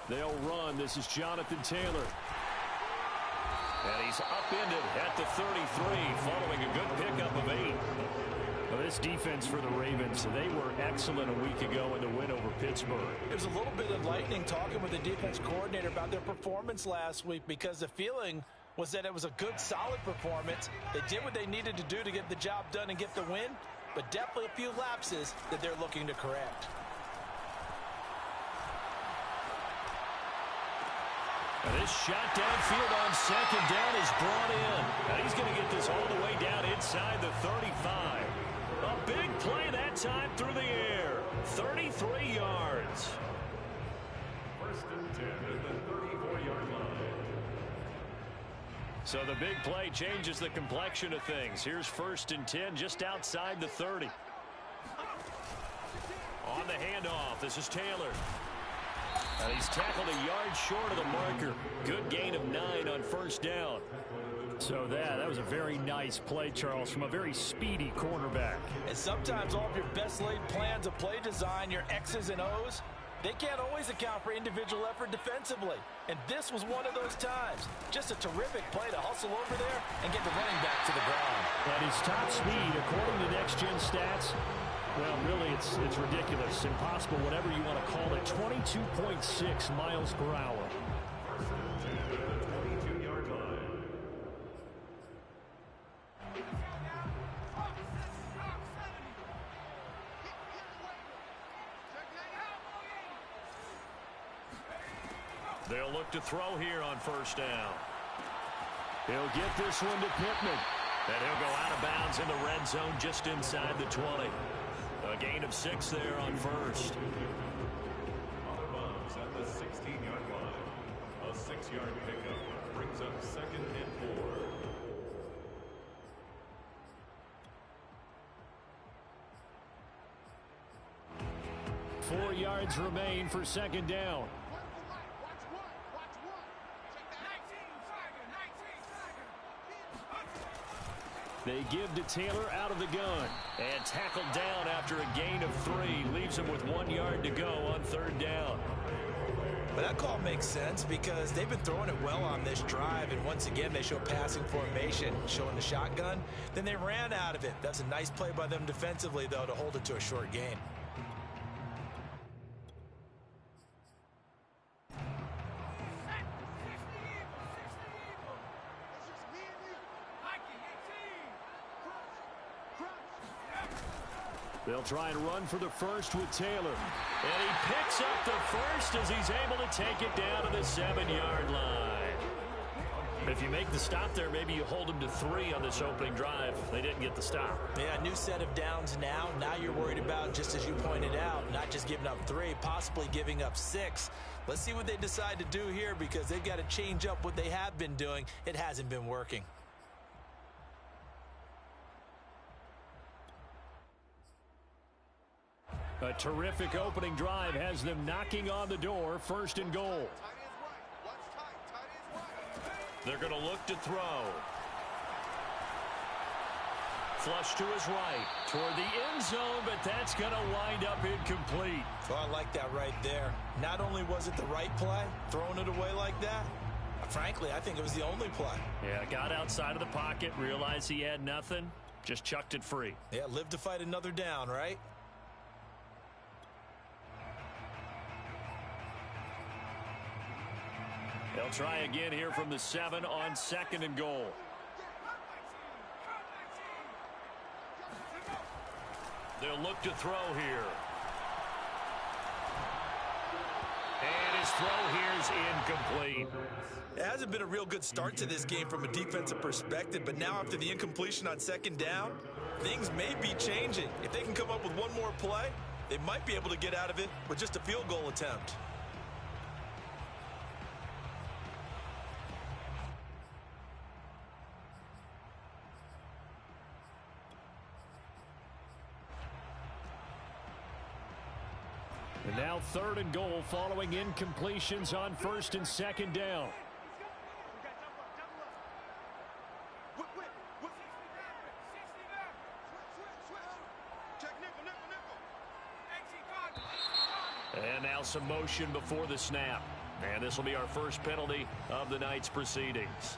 They'll run. This is Jonathan Taylor. And he's upended at the 33 following a good pickup of 8. Well, this defense for the Ravens, they were excellent a week ago in the win over Pittsburgh. It was a little bit enlightening talking with the defense coordinator about their performance last week because the feeling was that it was a good, solid performance. They did what they needed to do to get the job done and get the win, but definitely a few lapses that they're looking to correct. And this shot downfield on second down is brought in. And he's going to get this all the way down inside the 35. A big play that time through the air. 33 yards. First and 10 at the 34-yard line. So the big play changes the complexion of things. Here's first and 10 just outside the 30. On the handoff, this is Taylor. And he's tackled a yard short of the marker. Good gain of 9 on first down. So that was a very nice play, Charles, from a very speedy cornerback. And sometimes all of your best laid plans of play design, your X's and O's, they can't always account for individual effort defensively. And this was one of those times. Just a terrific play to hustle over there and get the running back to the ground. At his top speed, according to Next Gen Stats, well, really, it's ridiculous, impossible, whatever you want to call it, 22.6 miles per hour. First and 10 at the 22-yard line. They'll look to throw here on first down. He'll get this one to Pittman. And he'll go out of bounds in the red zone just inside the 20. A gain of 6 there on first. Out of bounds at the 16-yard line. A 6-yard pickup brings up second and 4. 4 yards remain for second down. They give to Taylor out of the gun. And tackled down after a gain of 3. Leaves him with 1 yard to go on third down. But that call makes sense because they've been throwing it well on this drive. And once again, they show passing formation, showing the shotgun. Then they ran out of it. That's a nice play by them defensively, though, to hold it to a short gain. They'll try and run for the first with Taylor. And he picks up the first as he's able to take it down to the 7-yard line. If you make the stop there, maybe you hold them to 3 on this opening drive. They didn't get the stop. Yeah, new set of downs now. Now you're worried about, just as you pointed out, not just giving up 3, possibly giving up 6. Let's see what they decide to do here because they've got to change up what they have been doing. It hasn't been working. A terrific opening drive has them knocking on the door, first and goal. They're going to look to throw. Flush to his right, toward the end zone, but that's going to wind up incomplete. Oh, I like that right there. Not only was it the right play, throwing it away like that, frankly, I think it was the only play. Yeah, got outside of the pocket, realized he had nothing, just chucked it free. Yeah, live to fight another down, right? They'll try again here from the 7 on second and goal. They'll look to throw here. And his throw here's incomplete. It hasn't been a real good start to this game from a defensive perspective, but now after the incompletion on second down, things may be changing. If they can come up with one more play, they might be able to get out of it with just a field goal attempt. And now third and goal following incompletions on first and second down. And now some motion before the snap. And this will be our first penalty of the night's proceedings.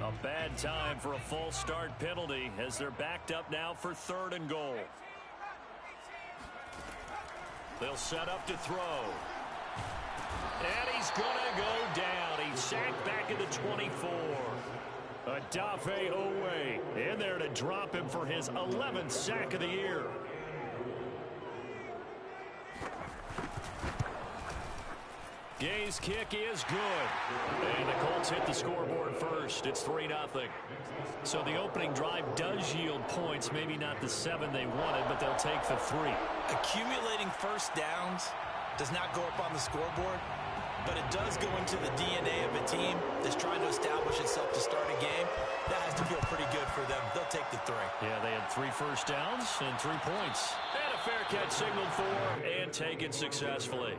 A bad time for a false start penalty as they're backed up now for 3rd and goal. They'll set up to throw. And he's going to go down. He's sacked back at the 24. Odafe Oweh in there to drop him for his 11th sack of the year. Gay's kick is good. And the Colts hit the scoreboard first. It's 3-0. So the opening drive does yield points. Maybe not the 7 they wanted, but they'll take the 3. Accumulating first downs does not go up on the scoreboard, but it does go into the DNA of a team that's trying to establish itself to start a game. That has to feel pretty good for them. They'll take the 3. Yeah, they had 3 first downs and 3 points. And a fair catch signaled for and taken successfully.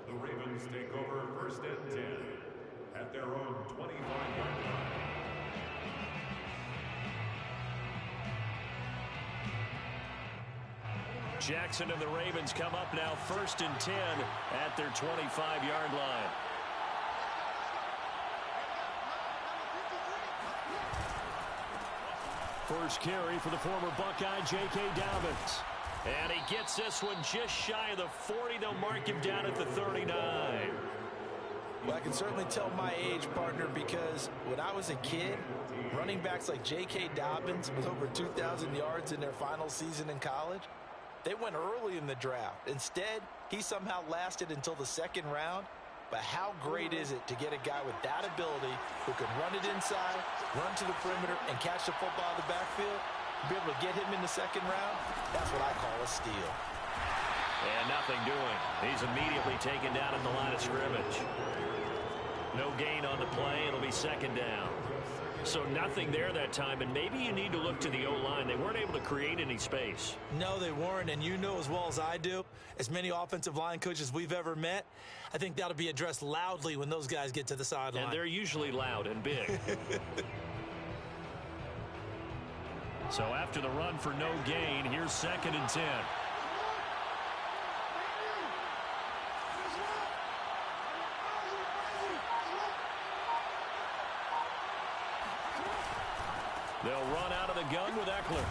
The Ravens take over 1st and 10 at their own 25-yard line. Jackson and the Ravens come up now 1st and 10 at their 25-yard line. First carry for the former Buckeye, J.K. Dobbins. And he gets this one just shy of the 40. They'll mark him down at the 39. Well, I can certainly tell my age, partner, because when I was a kid, running backs like J.K. Dobbins with over 2,000 yards in their final season in college, they went early in the draft. Instead, he somehow lasted until the 2nd round. But how great is it to get a guy with that ability who can run it inside, run to the perimeter, and catch the football in the backfield? Be able to get him in the 2nd round, that's what I call a steal. And nothing doing. He's immediately taken down at the line of scrimmage. No gain on the play. It'll be 2nd down. So nothing there that time, and maybe you need to look to the O-line. They weren't able to create any space. No, they weren't, and you know as well as I do, as many offensive line coaches we've ever met, I think that'll be addressed loudly when those guys get to the sideline. And they're usually loud and big. So after the run for no gain, here's 2nd and 10. They'll run out of the gun with Eckler.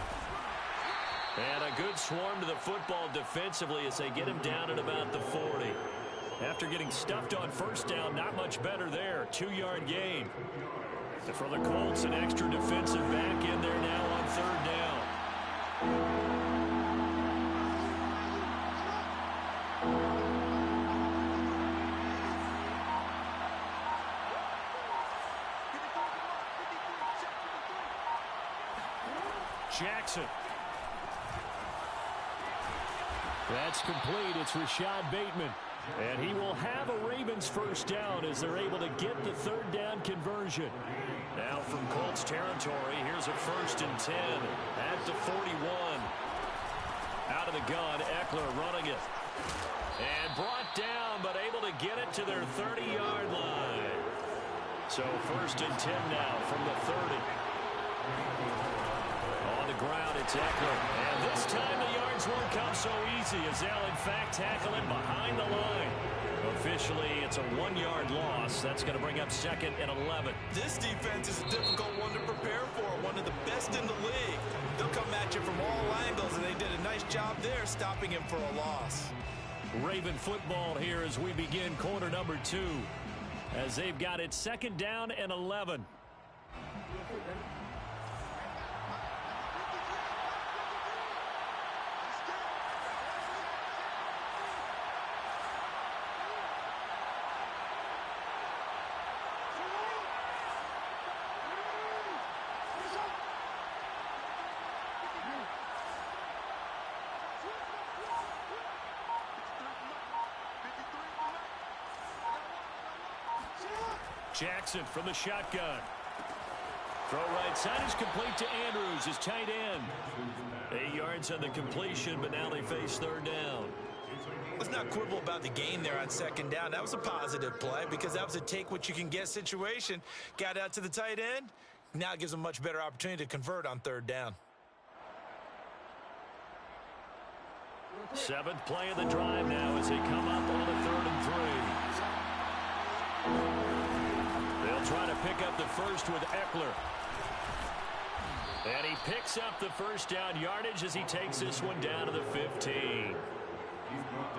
And a good swarm to the football defensively as they get him down at about the 40. After getting stuffed on 1st down, not much better there. 2-yard gain. And for the Colts, an extra defensive back in there now on 3rd down. Jackson. That's complete. It's Rashad Bateman. And he will have a Ravens 1st down as they're able to get the 3rd down conversion. Now from Colts territory, here's a 1st and 10 at the 41. Out of the gun, Eckler running it. And brought down, but able to get it to their 30-yard line. So 1st and 10 now from the 30. On the ground, it's Eckler. And this time the yards won't come so easy as they'll, in fact, tackle him behind the line. Officially, it's a 1-yard loss. That's going to bring up 2nd and 11. This defense is a difficult one to prepare for, one of the best in the league. They'll come at you from all angles, and they did a nice job there stopping him for a loss. Raven football here as we begin quarter number 2, as they've got it 2nd down and 11. Jackson from the shotgun. Throw right side is complete to Andrews, his tight end. 8 yards on the completion, but now they face 3rd down. Let's not quibble about the gain there on 2nd down. That was a positive play because that was a take-what-you-can-get situation. Got out to the tight end. Now it gives them a much better opportunity to convert on 3rd down. Seventh play of the drive now as they come up on a 3rd and 3. They'll try to pick up the first with Eckler. And he picks up the first down yardage as he takes this one down to the 15.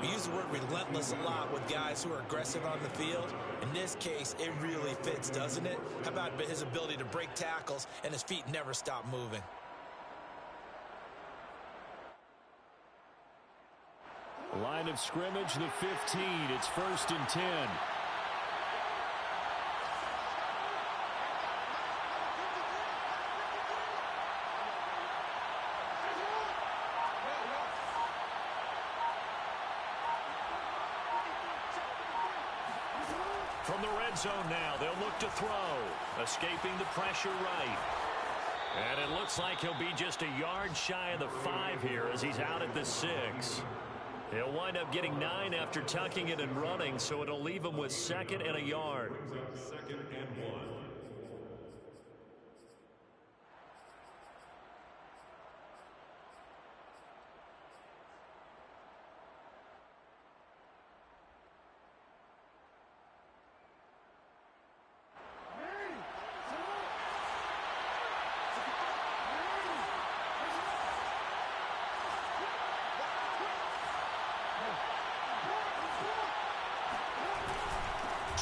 We use the word relentless a lot with guys who are aggressive on the field. In this case, it really fits, doesn't it? How about his ability to break tackles and his feet never stop moving? Line of scrimmage, the 15. It's 1st and 10. From the red zone now, they'll look to throw. Escaping the pressure right. And it looks like he'll be just a yard shy of the 5 here as he's out at the 6. He'll wind up getting 9 after tucking it and running, so it'll leave him with 2nd and a yard. 2nd and 1.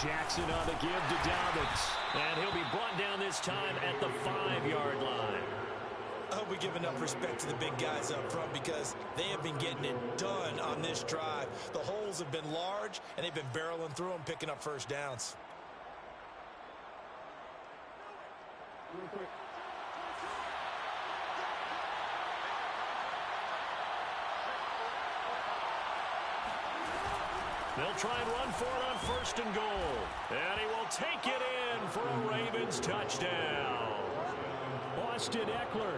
Jackson on the give to Dobbins. And he'll be brought down this time at the 5-yard line. I hope we give enough respect to the big guys up front because they have been getting it done on this drive. The holes have been large, and they've been barreling through them, picking up first downs. They'll try and run for it on 1st and goal. And he will take it in for a Ravens touchdown. Austin Eckler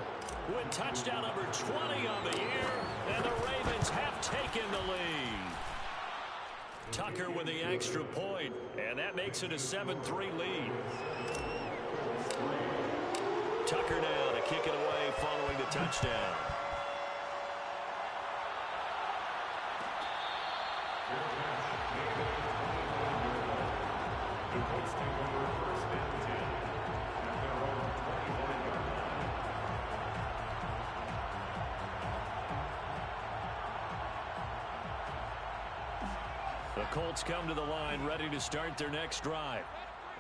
With touchdown number 20 on the year. And the Ravens have taken the lead. Tucker with the extra point. And that makes it a 7-3 lead. Tucker now to kick it away following the touchdown. The Colts come to the line ready to start their next drive.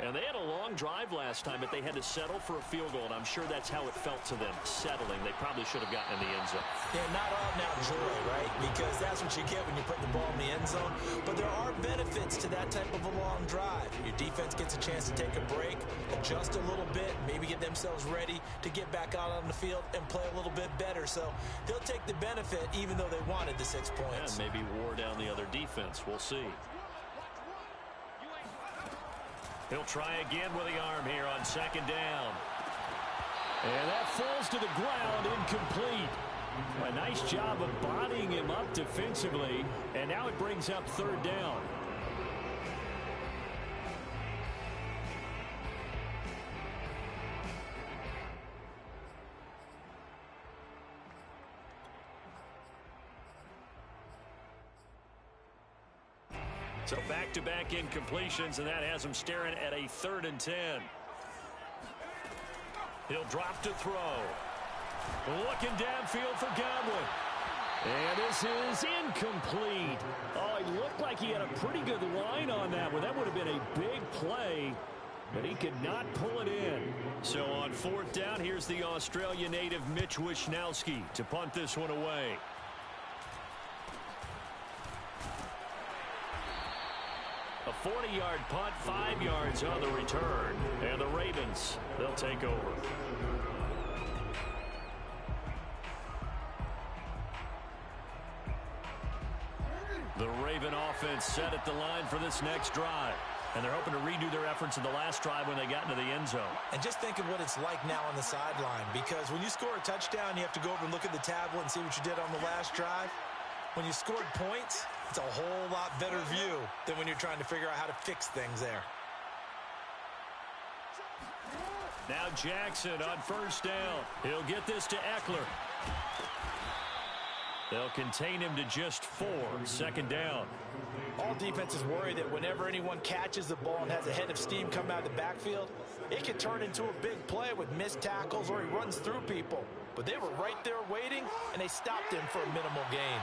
And they had a long drive last time, but they had to settle for a field goal, and I'm sure that's how it felt to them, settling. They probably should have gotten in the end zone. Yeah, not all now joy, right? Because that's what you get when you put the ball in the end zone. But there are benefits to that type of a long drive. Your defense gets a chance to take a break, adjust a little bit, maybe get themselves ready to get back out on the field and play a little bit better. So they'll take the benefit even though they wanted the 6 points. And maybe wore down the other defense. We'll see. He'll try again with the arm here on 2nd down. And that falls to the ground, incomplete. A nice job of bodying him up defensively. And now it brings up 3rd down. So back-to-back incompletions, and that has him staring at a 3rd and 10. He'll drop to throw. Looking downfield for Godwin. And this is incomplete. Oh, it looked like he had a pretty good line on that one. That would have been a big play, but he could not pull it in. So on 4th down, here's the Australia native Mitch Wishnowsky to punt this one away. A 40-yard punt, 5 yards on the return. And the Ravens, they'll take over. The Raven offense set at the line for this next drive. And they're hoping to redo their efforts in the last drive when they got into the end zone. And just think of what it's like now on the sideline. Because when you score a touchdown, you have to go over and look at the tablet and see what you did on the last drive. When you scored points, it's a whole lot better view than when you're trying to figure out how to fix things there. Now Jackson on 1st down. He'll get this to Eckler. They'll contain him to just 4. Second down. All defenses worry that whenever anyone catches the ball and has a head of steam come out of the backfield, it can turn into a big play with missed tackles or he runs through people. But they were right there waiting, and they stopped him for a minimal gain.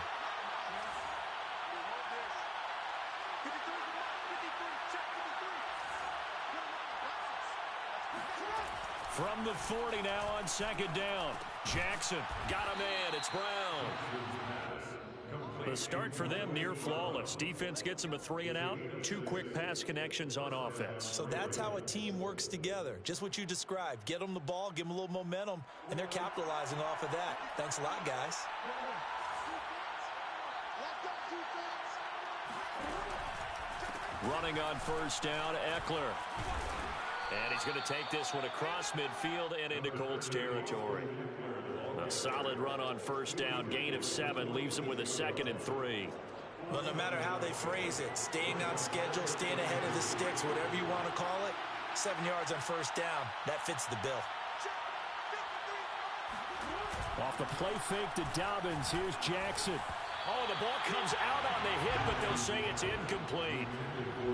From the 40 now on second down. Jackson got a man. It's Brown. The start for them near flawless. Defense gets them a 3 and out. 2 quick pass connections on offense. So that's how a team works together. Just what you described. Get them the ball, give them a little momentum, and they're capitalizing off of that. Thanks a lot, guys. Running on first down, Eckler. And he's going to take this one across midfield and into Colts territory. A solid run on first down. Gain of 7 leaves him with a 2nd and 3. Well, no matter how they phrase it, staying on schedule, staying ahead of the sticks, whatever you want to call it, 7 yards on first down, that fits the bill. Off the play fake to Dobbins, here's Jackson. Oh, the ball comes out on the hit, but they'll say it's incomplete.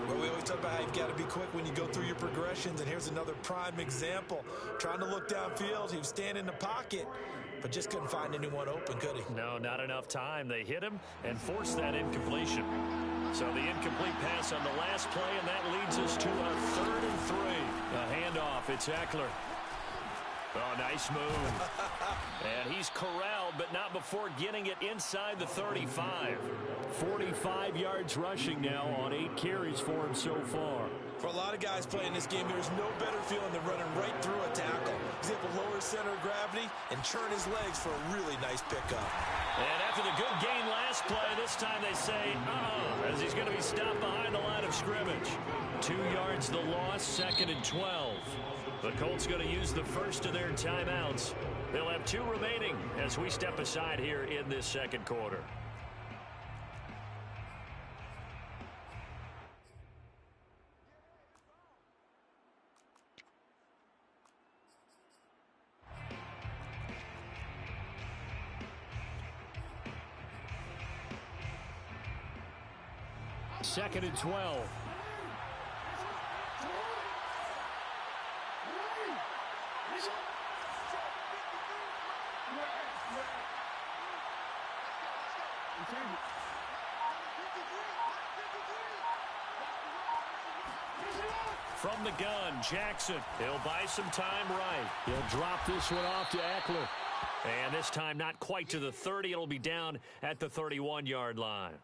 Well, we always talk about how you've got to be quick when you go through your progressions, and here's another prime example. Trying to look downfield, he was standing in the pocket, but just couldn't find anyone open, could he? No, not enough time. They hit him and forced that incompletion. So the incomplete pass on the last play, and that leads us to a 3rd and 3. A handoff, it's Eckler. Oh, nice move. And he's corralled, but not before getting it inside the 35. 45 yards rushing now on 8 carries for him so far. For a lot of guys playing this game, there's no better feeling than running right through a tackle. He's able to lower his center of gravity and churn his legs for a really nice pickup. And after the good gain last play, this time they say, as he's going to be stopped behind the line of scrimmage. 2 yards the loss, 2nd and 12. The Colts going to use the first of their timeouts. They'll have 2 remaining as we step aside here in this second quarter. Second and 12. From the gun, Jackson. He'll buy some time right. He'll drop this one off to Eckler. And this time not quite to the 30. It'll be down at the 31-yard line.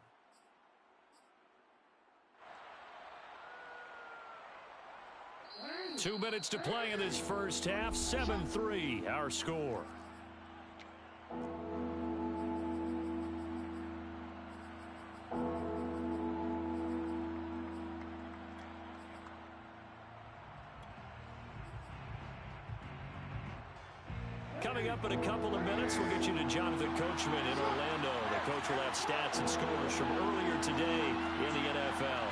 Two minutes to play in this first half. 7-3, our score. Coming up in a couple of minutes, we'll get you to Jonathan Coachman in Orlando. The coach will have stats and scores from earlier today in the NFL.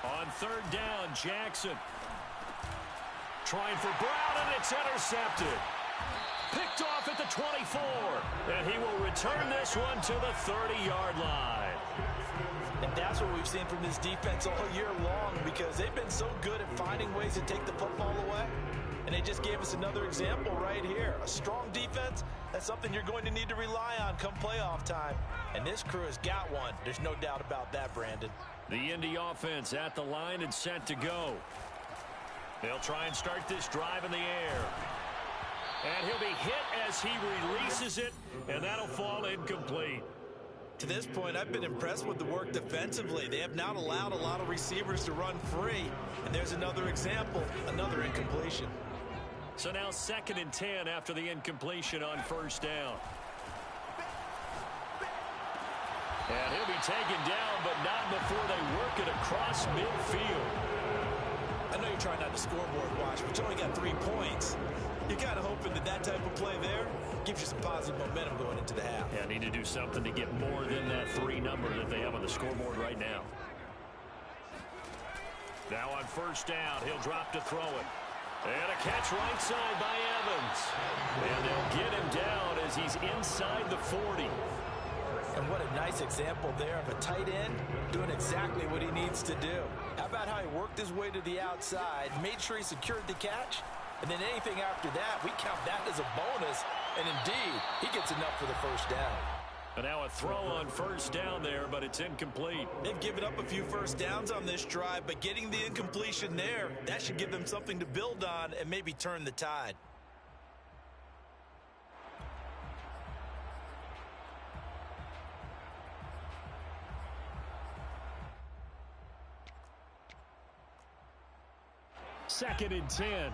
On third down, Jackson. Trying for Brown, and it's intercepted. Picked off at the 24. And he will return this one to the 30-yard line. And that's what we've seen from this defense all year long, because they've been so good at finding ways to take the football away. And they just gave us another example right here. A strong defense, that's something you're going to need to rely on come playoff time. And this crew has got one. There's no doubt about that, Brandon. The Indy offense at the line and set to go. They'll try and start this drive in the air. And he'll be hit as he releases it, and that'll fall incomplete. To this point, I've been impressed with the work defensively. They have not allowed a lot of receivers to run free. And there's another example, another incompletion. So now 2nd and 10 after the incompletion on first down. And he'll be taken down, but not before they work it across midfield. I know you're trying not to scoreboard watch, but you only got 3 points. You're kind of hoping that that type of play there gives you some positive momentum going into the half. Yeah, need to do something to get more than that 3 number that they have on the scoreboard right now. Now on first down, he'll drop to throw it. And a catch right side by Evans. And they'll get him down as he's inside the 40. And what a nice example there of a tight end doing exactly what he needs to do. How about how he worked his way to the outside, made sure he secured the catch, and then anything after that, we count that as a bonus. And indeed, he gets enough for the first down. And now a throw on first down there, but it's incomplete. They've given up a few first downs on this drive, but getting the incompletion there, that should give them something to build on and maybe turn the tide. Second and 10.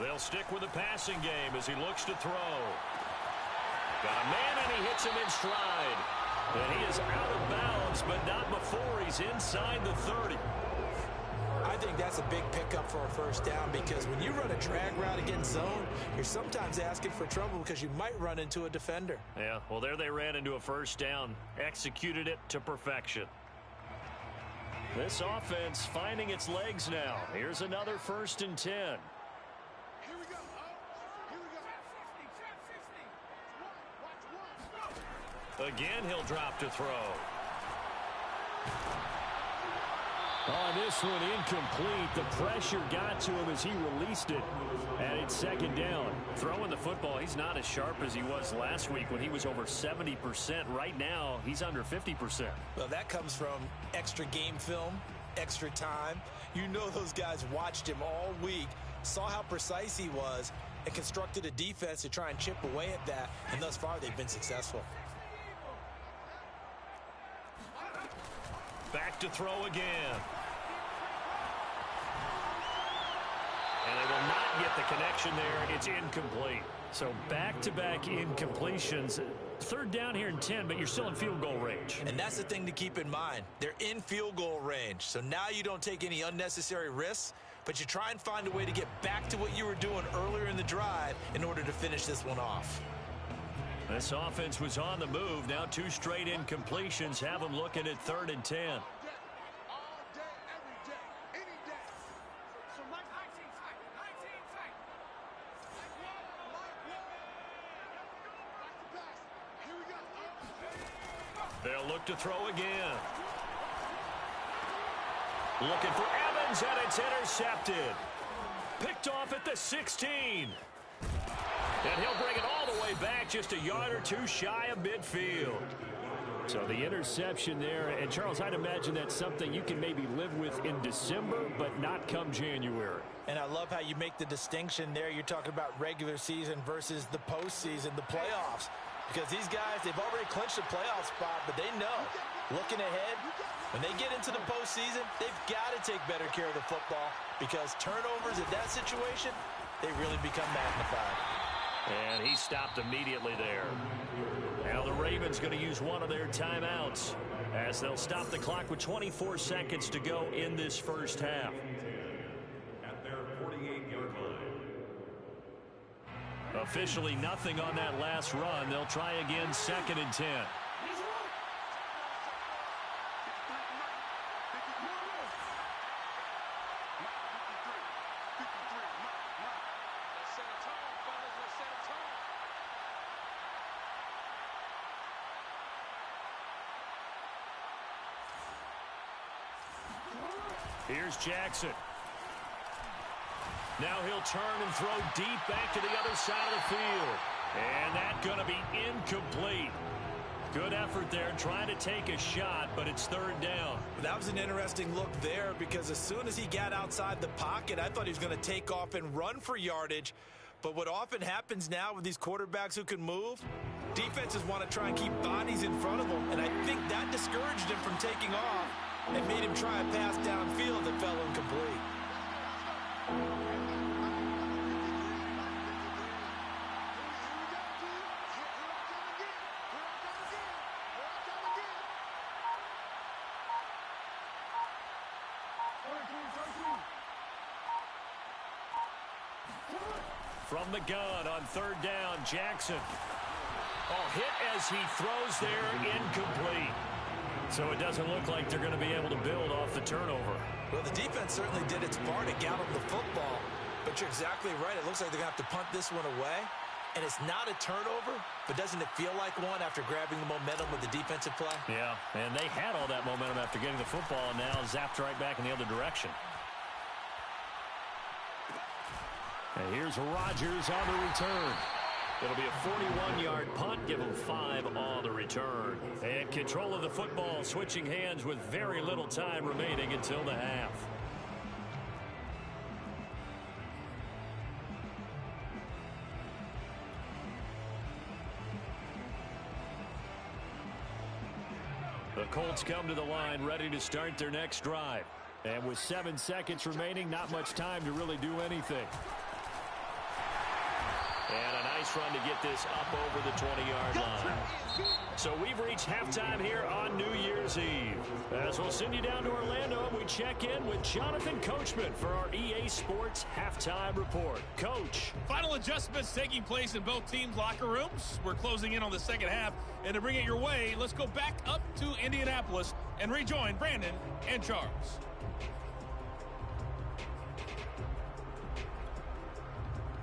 They'll stick with the passing game as he looks to throw. Got a man, and he hits him in stride. And he is out of bounds, but not before he's inside the 30. I think that's a big pickup for a first down, because when you run a drag route against zone, you're sometimes asking for trouble because you might run into a defender. Yeah, well, there they ran into a first down, executed it to perfection. This offense finding its legs now. Here's another first and 10. Again, he'll drop to throw. On this one, incomplete. The pressure got to him as he released it. And it's second down. Throwing the football, he's not as sharp as he was last week when he was over 70%. Right now, he's under 50%. Well, that comes from extra game film, extra time. You know those guys watched him all week, saw how precise he was, and constructed a defense to try and chip away at that. And thus far, they've been successful. Back to throw again. And they will not get the connection there. It's incomplete. So back-to-back incompletions. Third down here in 10, but you're still in field goal range. And that's the thing to keep in mind. They're in field goal range. So now you don't take any unnecessary risks, but you try and find a way to get back to what you were doing earlier in the drive in order to finish this one off. This offense was on the move. Now 2 straight incompletions have them looking at 3rd and 10. They'll look to throw again. Looking for Evans, and it's intercepted. Picked off at the 16. And he'll bring it all the way back, just a yard or 2 shy of midfield. So the interception there, and Charles, I'd imagine that's something you can maybe live with in December, but not come January. And I love how you make the distinction there. You're talking about regular season versus the postseason, the playoffs. Because these guys, they've already clinched a playoff spot, but they know, looking ahead, when they get into the postseason, they've got to take better care of the football, because turnovers in that situation, they really become magnified. And he stopped immediately there. Now the Ravens going to use one of their timeouts as they'll stop the clock with 24 seconds to go in this first half. At their 48-yard line. Officially nothing on that last run. They'll try again, 2nd and 10. Here's Jackson. Now he'll turn and throw deep back to the other side of the field. And that's going to be incomplete. Good effort there trying to take a shot, but it's 3rd down. That was an interesting look there, because as soon as he got outside the pocket, I thought he was going to take off and run for yardage. But what often happens now with these quarterbacks who can move, defenses want to try and keep bodies in front of them, and I think that discouraged him from taking off and made him try a pass downfield that fell incomplete. From the gun on third down, Jackson. Oh, hit as he throws there, incomplete. So it doesn't look like they're going to be able to build off the turnover. Well, the defense certainly did its part to get them the football. But you're exactly right. It looks like they're going to have to punt this one away. And it's not a turnover, but doesn't it feel like one after grabbing the momentum with the defensive play? Yeah, and they had all that momentum after getting the football and now zapped right back in the other direction. And here's Rodgers on the return. It'll be a 41-yard punt. Give them 5 on the return. And control of the football, switching hands with very little time remaining until the half. The Colts come to the line, ready to start their next drive. And with 7 seconds remaining, not much time to really do anything. And a nice run to get this up over the 20-yard line. So we've reached halftime here on New Year's Eve. As we'll send you down to Orlando, we check in with Jonathan Coachman for our EA Sports Halftime Report. Coach. Final adjustments taking place in both teams' locker rooms. We're closing in on the second half. And to bring it your way, let's go back up to Indianapolis and rejoin Brandon and Charles.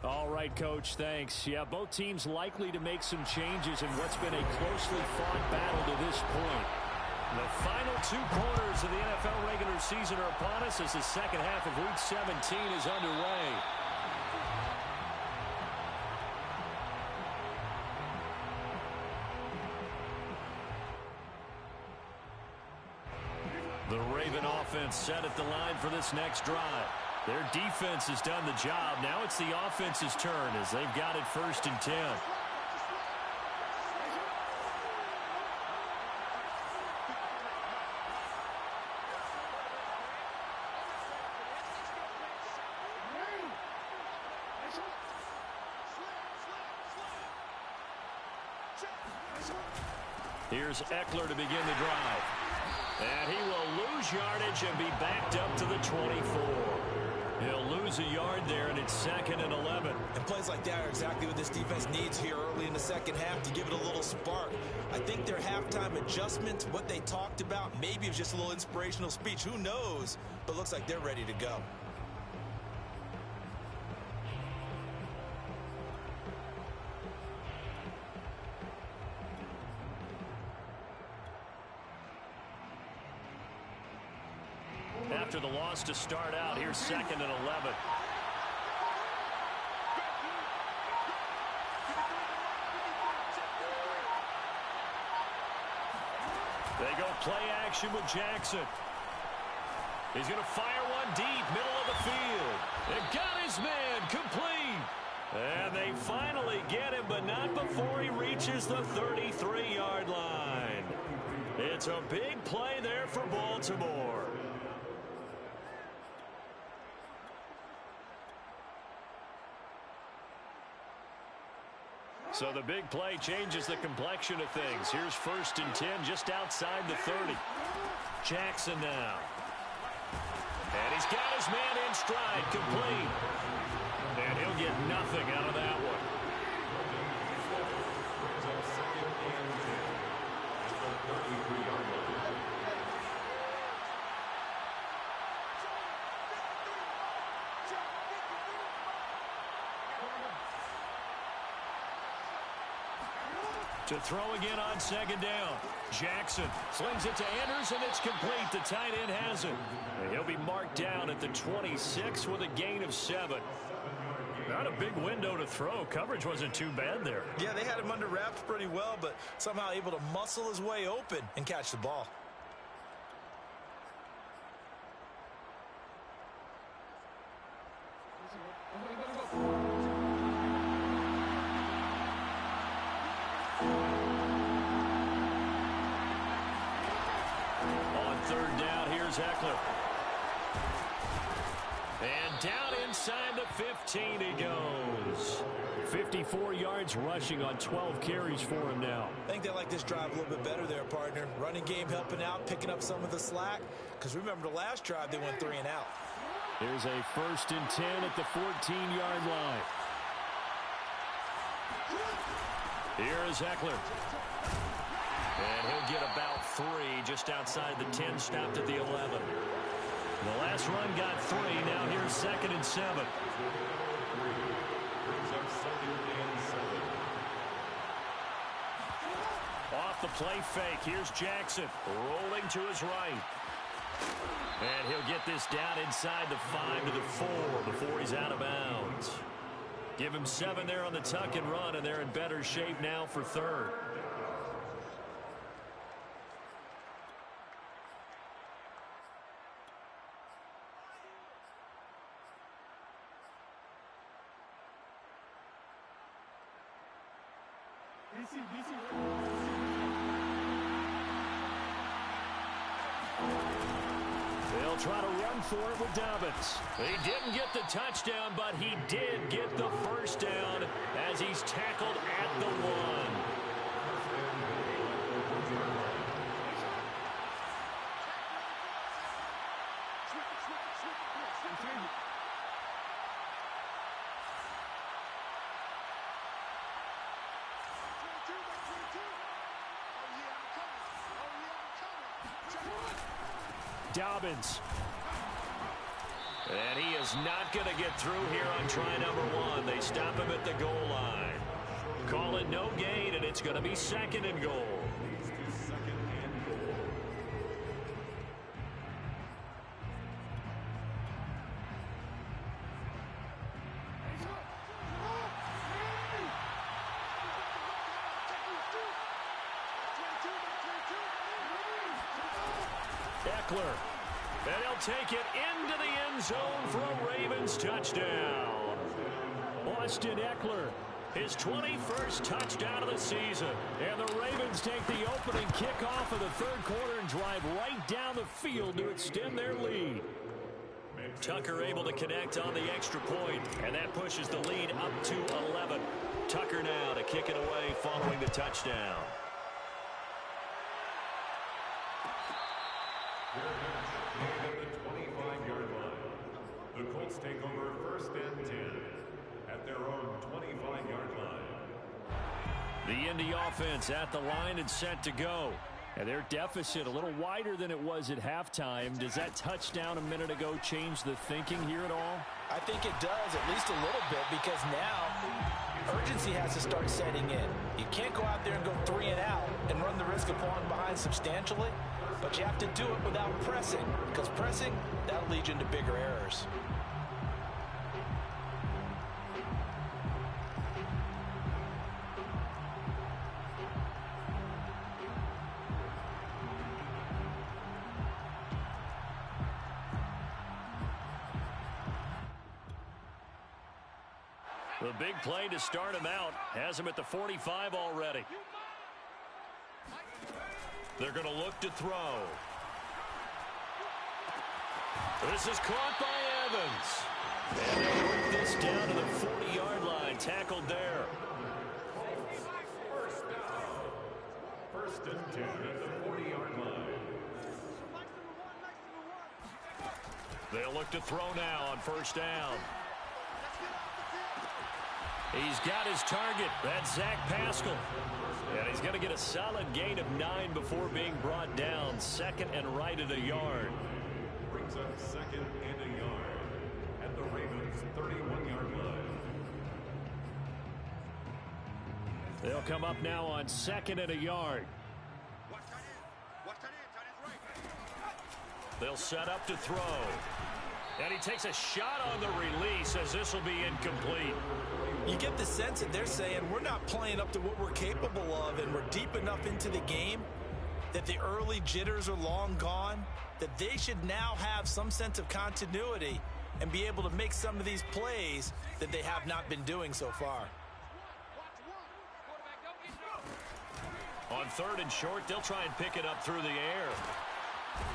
All right, Coach, thanks. Yeah, both teams likely to make some changes in what's been a closely fought battle to this point. The final 2 quarters of the NFL regular season are upon us as the second half of Week 17 is underway. The Raven offense set at the line for this next drive. Their defense has done the job. Now it's the offense's turn as they've got it 1st and 10. Here's Eckler to begin the drive. And he will lose yardage and be backed up to the 24. He'll lose a yard there, and it's 2nd and 11. And plays like that are exactly what this defense needs here early in the second half to give it a little spark. I think their halftime adjustments, what they talked about, maybe it was just a little inspirational speech. Who knows? But looks like they're ready to go. After the loss to start out, here's 2nd and 11. They go play action with Jackson. He's going to fire one deep, middle of the field. They got his man complete. And they finally get him, but not before he reaches the 33-yard line. It's a big play there for Baltimore. So the big play changes the complexion of things. Here's 1st and 10 just outside the 30. Jackson now. And he's got his man in stride, complete. And he'll get nothing out of that one. To throw again on 2nd down. Jackson slings it to Anderson. It's complete. The tight end has it. And he'll be marked down at the 26 with a gain of 7. Not a big window to throw. Coverage wasn't too bad there. Yeah, they had him under wraps pretty well, but somehow able to muscle his way open and catch the ball. Eckler. And down inside the 15 he goes. 54 yards rushing on 12 carries for him now. I think they like this drive a little bit better there, partner. Running game helping out, picking up some of the slack. Because remember the last drive, they went 3 and out. Here's a 1st and 10 at the 14-yard line. Here is Eckler. And he'll get about 3 just outside the 10, stopped at the 11. The last run got 3. Now here's 2nd and 7. Off the play fake. Here's Jackson rolling to his right. And he'll get this down inside the 5 to the 4 before he's out of bounds. Give him 7 there on the tuck and run, and they're in better shape now for 3rd. They'll try to run for it with Dobbins. He didn't get the touchdown, but he did get the first down as he's tackled at the 1. Dobbins. And he is not going to get through here on try number 1. They stop him at the goal line. Call it no gain, and it's going to be 2nd and goal. Eckler. And he'll take it into the end zone for a Ravens touchdown. Austin Eckler, his 21st touchdown of the season. And the Ravens take the opening kickoff of the 3rd quarter and drive right down the field to extend their lead. Tucker able to connect on the extra point, and that pushes the lead up to 11. Tucker now to kick it away following the touchdown. At the 25-yard line. The Colts take over 1st and 10 at their own 25-yard line. The Indy offense at the line and set to go. And their deficit a little wider than it was at halftime. Does that touchdown a minute ago change the thinking here at all? I think it does, at least a little bit, because now urgency has to start setting in. You can't go out there and go 3 and out and run the risk of falling behind substantially. But you have to do it without pressing, because pressing, that'll lead you into bigger errors. The big play to start him out has him at the 45 already. They're going to look to throw. This is caught by Evans. And they'll work this down to the 40-yard line. Tackled there. First and 10 at the 40-yard line. They'll look to throw now on 1st down. He's got his target. That's Zach Pascal. And he's going to get a solid gain of 9 before being brought down. 2nd and right at a yard. Brings up 2nd and a yard at the Ravens' 31-yard line. They'll come up now on 2nd and a yard. They'll set up to throw. And he takes a shot on the release as this will be incomplete. You get the sense that they're saying we're not playing up to what we're capable of, and we're deep enough into the game that the early jitters are long gone, that they should now have some sense of continuity and be able to make some of these plays that they have not been doing so far. On 3rd and short, they'll try and pick it up through the air.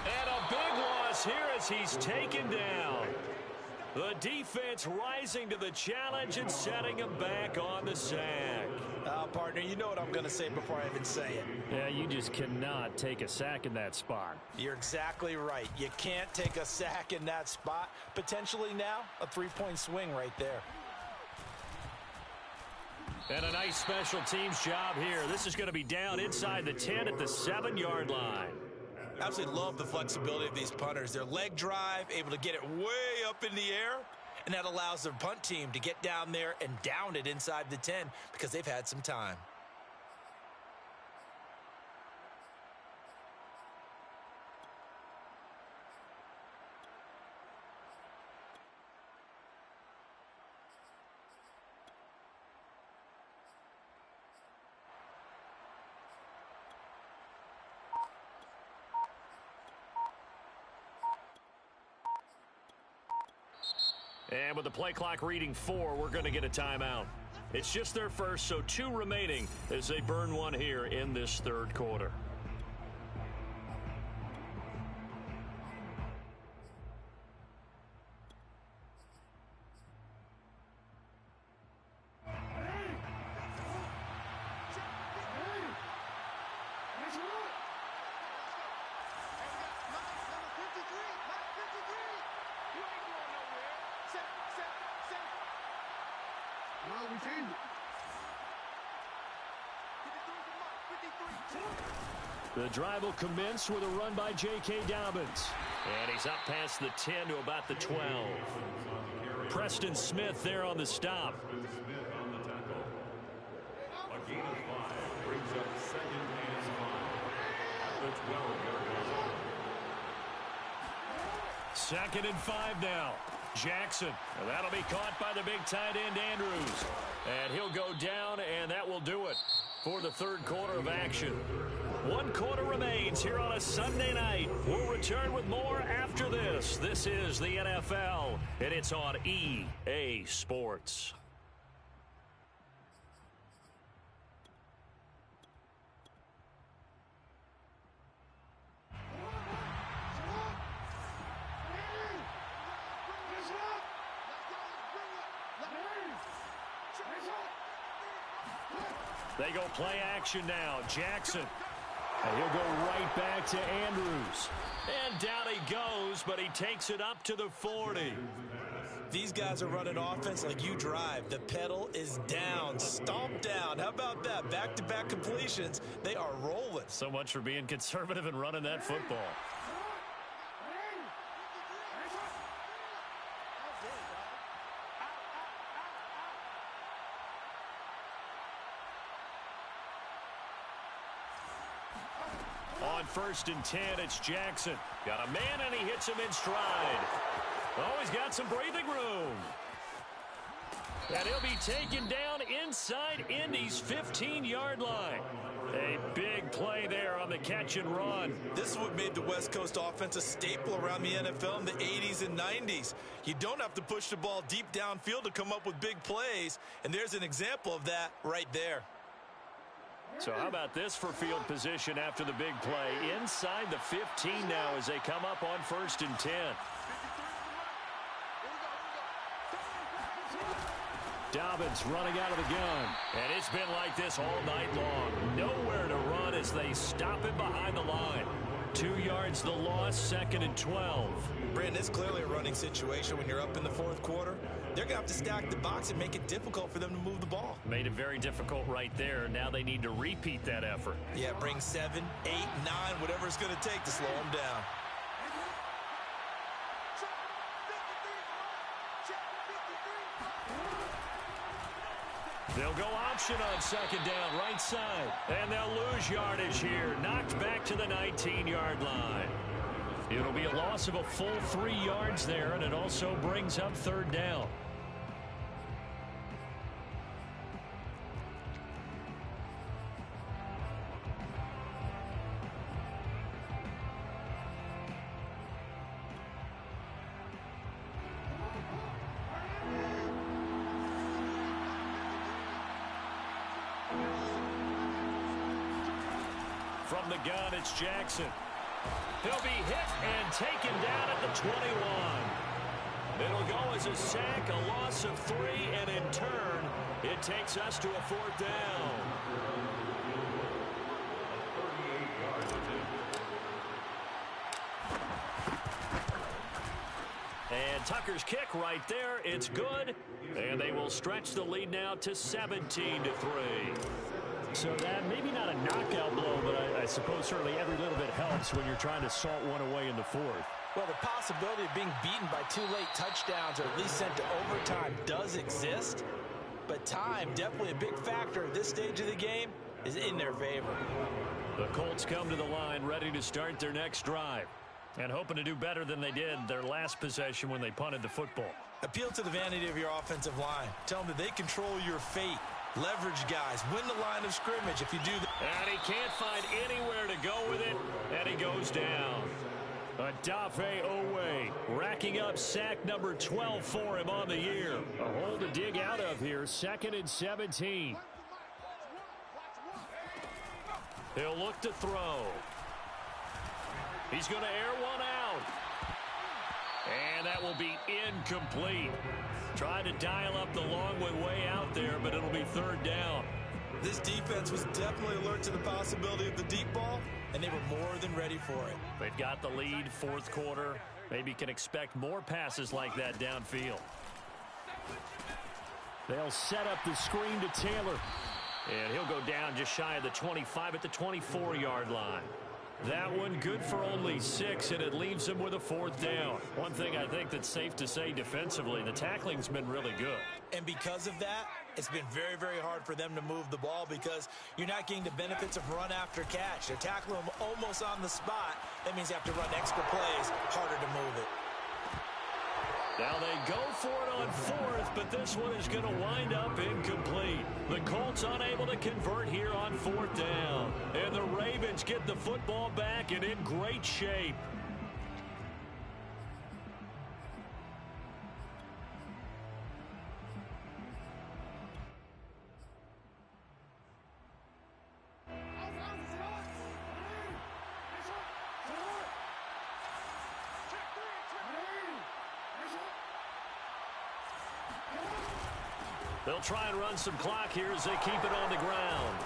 And a big loss here as he's taken down. The defense rising to the challenge and setting him back on the sack. Partner, you know what I'm going to say before I even say it. Yeah, you just cannot take a sack in that spot. You're exactly right. You can't take a sack in that spot. Potentially now, a 3-point swing right there. And a nice special teams job here. This is going to be down inside the 10 at the 7-yard line. Absolutely love the flexibility of these punters. Their leg drive, able to get it way up in the air, and that allows their punt team to get down there and down it inside the 10 because they've had some time. And with the play clock reading 4, we're going to get a timeout. It's just their first, so 2 remaining as they burn one here in this third quarter. The drive will commence with a run by J.K. Dobbins. And he's up past the 10 to about the 12. Preston Smith there on the stop. A gain of 5 brings up 2nd and 5 at the 12-yard line. 2nd and 5 now. Jackson. And that'll be caught by the big tight end Andrews. And he'll go down, and that will do it for the third quarter of action. 1 quarter remains here on a Sunday night. We'll return with more after this. This is the NFL, and it's on EA Sports. They go play action now. Jackson. And he'll go right back to Andrews. And down he goes, but he takes it up to the 40. These guys are running offense like you drive. The pedal is down, stomped down. How about that? Back-to-back completions. They are rolling. So much for being conservative and running that football. On 1st and 10, it's Jackson. Got a man, and he hits him in stride. Oh, he's got some breathing room. And he'll be taken down inside Indy's 15-yard line. A big play there on the catch and run. This is what made the West Coast offense a staple around the NFL in the 80s and 90s. You don't have to push the ball deep downfield to come up with big plays, and there's an example of that right there. So how about this for field position after the big play? Inside the 15 now as they come up on 1st and 10. Dobbins running out of the gun. And it's been like this all night long. Nowhere to run as they stop him behind the line. 2 yards the loss, 2nd and 12. Brandon, it's clearly a running situation when you're up in the 4th quarter. They're going to have to stack the box and make it difficult for them to move the ball. Made it very difficult right there. Now they need to repeat that effort. Yeah, bring 7, 8, 9, whatever it's going to take to slow them down. They'll go option on 2nd down, right side. And they'll lose yardage here. Knocked back to the 19-yard line. It'll be a loss of a full 3 yards there, and it also brings up 3rd down. From the gun, it's Jackson. He'll be hit and taken down at the 21. It'll go as a sack, a loss of 3, and in turn, it takes us to a 4th down. And Tucker's kick right there, it's good. And they will stretch the lead now to 17-3. So that maybe not a knockout blow, but I suppose certainly every little bit helps when you're trying to salt one away in the fourth. Well, the possibility of being beaten by 2 late touchdowns or at least sent to overtime does exist. But time, definitely a big factor at this stage of the game, is in their favor. The Colts come to the line ready to start their next drive. And hoping to do better than they did their last possession when they punted the football. Appeal to the vanity of your offensive line. Tell them that they control your fate. Leverage guys. Win the line of scrimmage if you do that. And he can't find anywhere to go with it. And he goes down. Odafe Oweh racking up sack number 12 for him on the year. A hole to dig out of here. 2nd and 17. He'll look to throw. He's going to air one out. And that will be incomplete. Trying to dial up the long way out there, but it'll be 3rd down. This defense was definitely alert to the possibility of the deep ball, and they were more than ready for it. They've got the lead, 4th quarter. Maybe can expect more passes like that downfield. They'll set up the screen to Taylor. And he'll go down just shy of the 25 at the 24-yard line. That one good for only 6, and it leaves him with a 4th down. One thing I think that's safe to say defensively, the tackling's been really good. And because of that, it's been very, very hard for them to move the ball because you're not getting the benefits of run after catch. They're tackling them almost on the spot. That means you have to run extra plays, harder to move it. Now they go for it on 4th, but this one is going to wind up incomplete. The Colts unable to convert here on 4th down. And the Ravens get the football back and in great shape. They'll try and run some clock here as they keep it on the ground.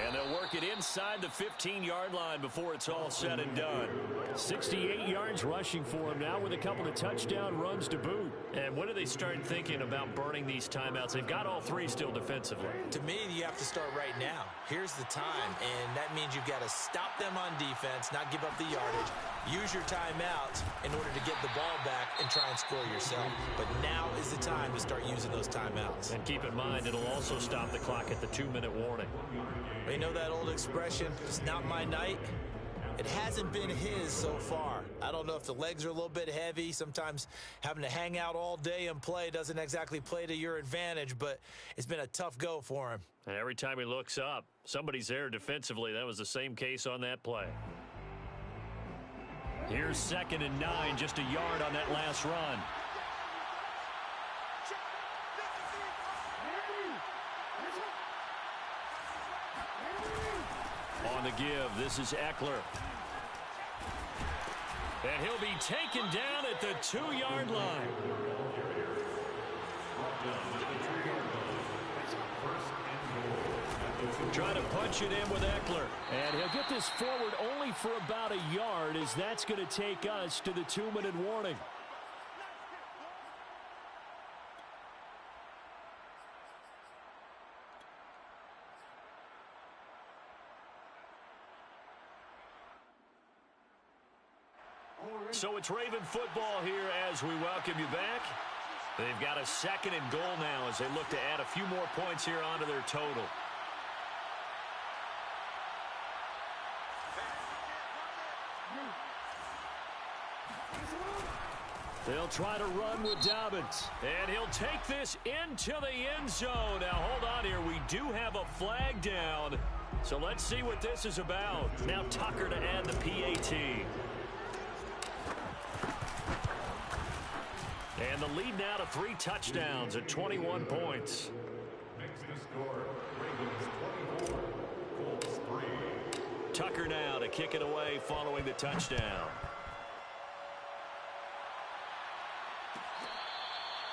And they'll work it inside the 15-yard line before it's all said and done. 68 yards rushing for him now with a couple of touchdown runs to boot. And when do they start thinking about burning these timeouts? They've got all 3 still defensively. To me, you have to start right now. Here's the time, and that means you've got to stop them on defense, not give up the yardage, use your timeouts in order to get the ball back and try and score yourself. But now is the time to start using those timeouts. And keep in mind, it'll also stop the clock at the 2-minute warning. You know that old expression, it's not my night? It hasn't been his so far. I don't know if the legs are a little bit heavy. Sometimes having to hang out all day and play doesn't exactly play to your advantage, but it's been a tough go for him. And every time he looks up, somebody's there defensively. That was the same case on that play. Here's 2nd and 9, just a yard on that last run. On the give, this is Eckler. And he'll be taken down at the 2-yard line. Try to punch it in with Eckler. And he'll get this forward only for about a yard, as that's going to take us to the 2-minute warning. So it's Raven football here as we welcome you back. They've got a 2nd and goal now as they look to add a few more points here onto their total. They'll try to run with Dobbins. And he'll take this into the end zone. Now, hold on here. We do have a flag down. So let's see what this is about. Now Tucker to add the PAT. And the lead now to 3 touchdowns at 21 points. Makes the score. Ravens 24, Colts 3. Tucker now to kick it away following the touchdown.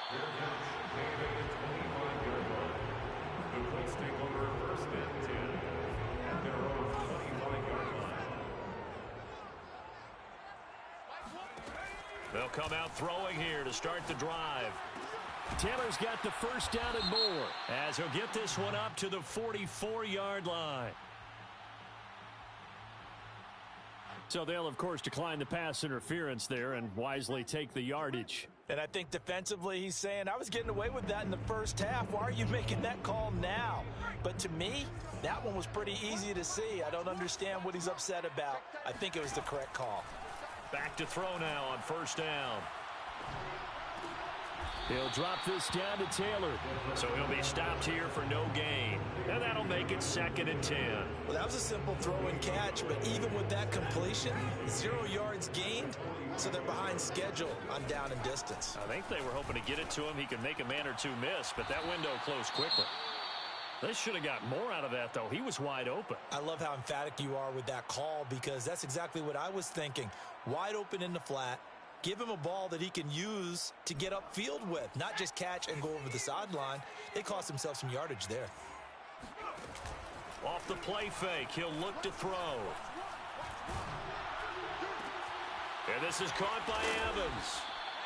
Fair catch, made at the 25-yard line. The Colts take over 1st and 10 at their own 25-yard line. They'll come out throwing here to start the drive. Taylor's got the first down and more as he'll get this one up to the 44-yard line. So they'll, of course, decline the pass interference there and wisely take the yardage. And I think defensively he's saying, I was getting away with that in the first half. Why are you making that call now? But to me, that one was pretty easy to see. I don't understand what he's upset about. I think it was the correct call. Back to throw now on first down. He'll drop this down to Taylor. So he'll be stopped here for no gain. And that'll make it 2nd and 10. Well, that was a simple throw and catch, but even with that completion, 0 yards gained, so they're behind schedule on down and distance. I think they were hoping to get it to him. He could make a man or two miss, but that window closed quickly. They should have got more out of that, though. He was wide open. I love how emphatic you are with that call because that's exactly what I was thinking. Wide open in the flat. Give him a ball that he can use to get upfield with, not just catch and go over the sideline. They cost themselves some yardage there. Off the play fake, he'll look to throw. And this is caught by Evans.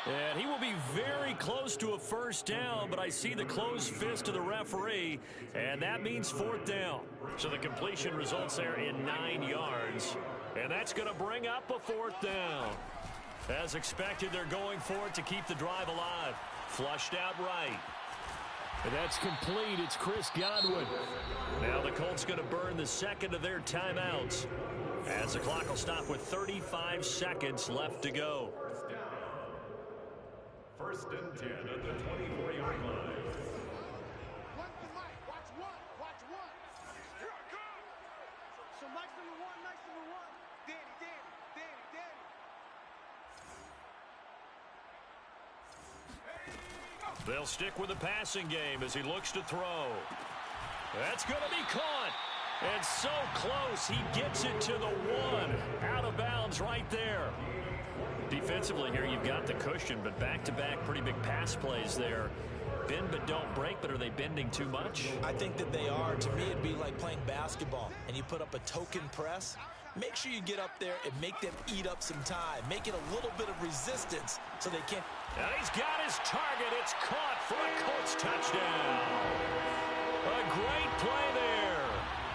And he will be very close to a first down, but I see the closed fist of the referee, and that means 4th down. So the completion results there in 9 yards, and that's going to bring up a 4th down. As expected, they're going for it to keep the drive alive. Flushed out right. And that's complete. It's Chris Godwin. Now the Colts going to burn the second of their timeouts as the clock will stop with 35 seconds left to go. 1st and 10 at the 24-yard line. They'll stick with the passing game as he looks to throw. That's going to be caught. And so close, he gets it to the 1. Out of bounds right there. Defensively here, you've got the cushion, but back-to-back pretty big pass plays there. Bend but don't break, but are they bending too much? I think that they are. To me, it'd be like playing basketball, and you put up a token press. Make sure you get up there and make them eat up some time. Make it a little bit of resistance so they can't. And he's got his target. It's caught for a Colts touchdown. A great play there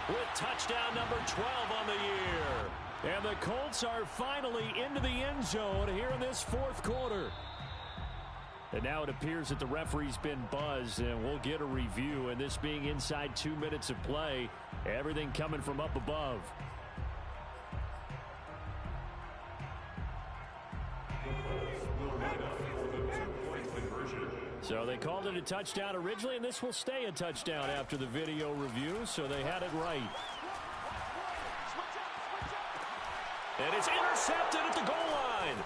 with touchdown number 12 on the year. And the Colts are finally into the end zone here in this 4th quarter. And now it appears that the referee's been buzzed, and we'll get a review. And this being inside 2 minutes of play, everything coming from up above. So they called it a touchdown originally, and this will stay a touchdown after the video review, so they had it right. And it's intercepted at the goal line.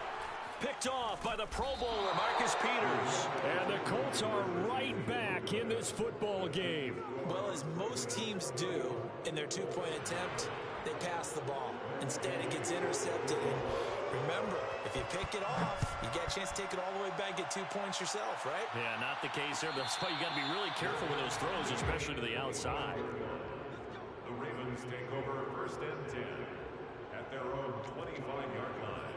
Picked off by the Pro Bowler, Marcus Peters. And the Colts are right back in this football game. Well, as most teams do in their 2-point attempt, they pass the ball. Instead, it gets intercepted. And remember, if you pick it off, you get a chance to take it all the way back, get 2 points yourself, right? Yeah, not the case there, but that's why you got to be really careful with those throws, especially to the outside. The Ravens take over 1st and 10 at their own 25-yard line.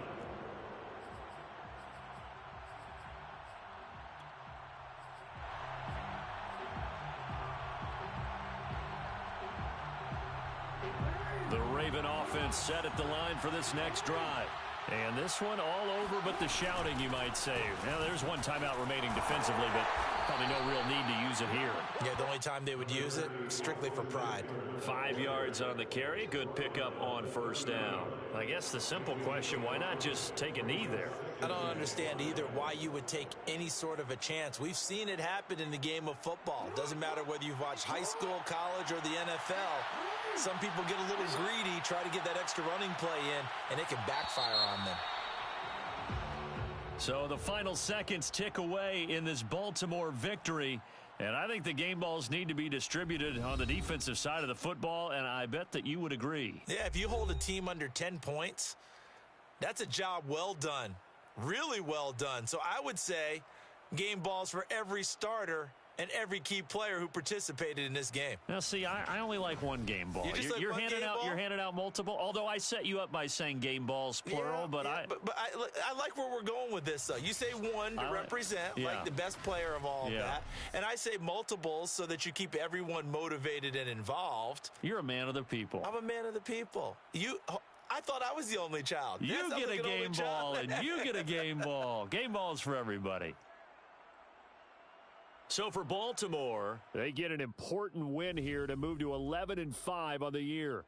The Raven offense set at the line for this next drive. And this one all over but the shouting, you might say. Now, there's one timeout remaining defensively, but probably no real need to use it here. Yeah, the only time they would use it, strictly for pride. 5 yards on the carry. Good pickup on first down. I guess the simple question, why not just take a knee there? I don't understand either why you would take any sort of a chance. We've seen it happen in the game of football. Doesn't matter whether you've watched high school, college, or the NFL. Some people get a little greedy, try to get that extra running play in, and it can backfire on them. So the final seconds tick away in this Baltimore victory. And I think the game balls need to be distributed on the defensive side of the football, and I bet that you would agree. Yeah, if you hold a team under 10 points, that's a job well done. Really well done. So I would say game balls for every starter and every key player who participated in this game. Now, see, I only like one game ball. You're handing out. You're handing out multiple. Although I set you up by saying game balls plural, but I like where we're going with this. Though you say one to represent like the best player of all of that, and I say multiples so that you keep everyone motivated and involved. You're a man of the people. I'm a man of the people. I thought I was the only child. You get a game ball, and you get a game ball. Game balls for everybody. So for Baltimore, they get an important win here to move to 11-5 on the year.